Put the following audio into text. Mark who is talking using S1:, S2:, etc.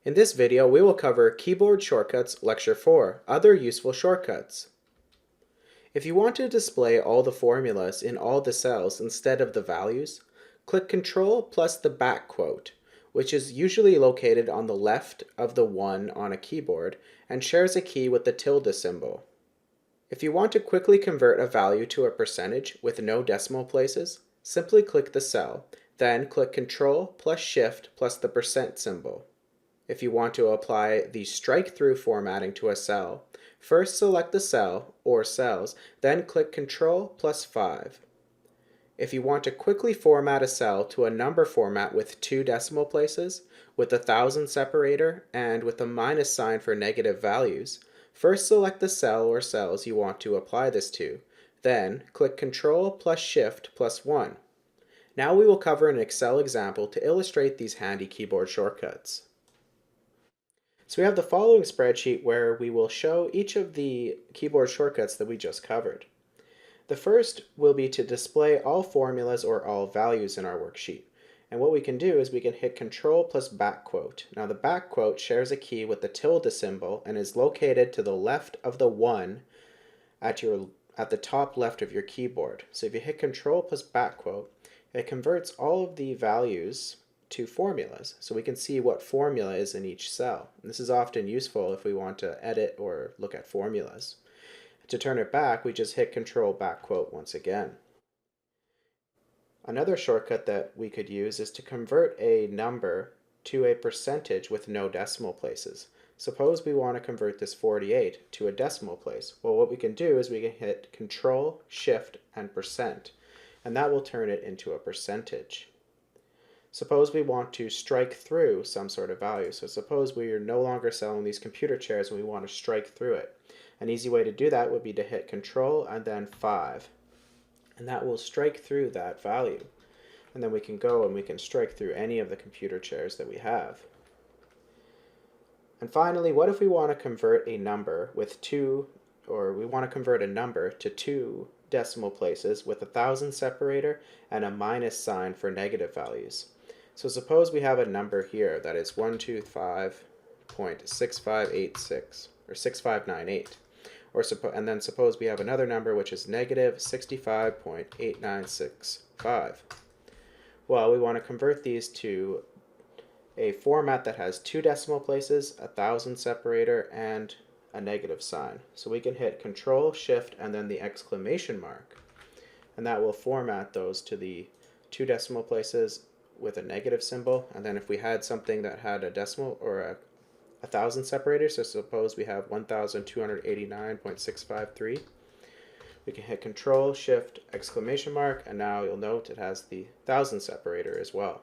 S1: In this video, we will cover Keyboard Shortcuts Lecture 4, Other Useful Shortcuts. If you want to display all the formulas in all the cells instead of the values, click Ctrl plus the back quote, which is usually located on the left of the 1 on a keyboard and shares a key with the tilde symbol. If you want to quickly convert a value to a percentage with no decimal places, simply click the cell, then click Ctrl plus Shift plus the percent symbol. If you want to apply the strike-through formatting to a cell, first select the cell or cells, then click Ctrl plus 5. If you want to quickly format a cell to a number format with 2 decimal places, with a thousand separator, and with a minus sign for negative values, first select the cell or cells you want to apply this to, then click Ctrl plus Shift plus 1. Now we will cover an Excel example to illustrate these handy keyboard shortcuts. So we have the following spreadsheet where we will show each of the keyboard shortcuts that we just covered. The first will be to display all formulas or all values in our worksheet. And what we can do is we can hit Ctrl plus back quote. Now the back quote shares a key with the tilde symbol and is located to the left of the 1 at the top left of your keyboard. So if you hit Ctrl plus back quote, it converts all of the values to formulas, so we can see what formula is in each cell. And this is often useful if we want to edit or look at formulas. To turn it back, we just hit Ctrl back quote once again. Another shortcut that we could use is to convert a number to a percentage with no decimal places. Suppose we want to convert this 48 to a decimal place. Well, what we can do is we can hit Ctrl, Shift, and %, and that will turn it into a percentage. Suppose we want to strike through some sort of value. So suppose we are no longer selling these computer chairs and we want to strike through it. An easy way to do that would be to hit Control and then 5. And that will strike through that value. And then we can go and we can strike through any of the computer chairs that we have. And finally, what if we want to convert a number with a number to 2 decimal places with a thousand separator and a minus sign for negative values? So suppose we have a number here that is 125.6586 or 6598. And then suppose we have another number which is negative 65.8965. Well, we want to convert these to a format that has 2 decimal places, a thousand separator, and a negative sign. So we can hit Control, Shift, and then the exclamation mark. And that will format those to the 2 decimal places with a negative symbol. And then if we had something that had a decimal or a thousand separator, so suppose we have 1289.653, we can hit Control, Shift, exclamation mark, and now you'll note it has the thousand separator as well.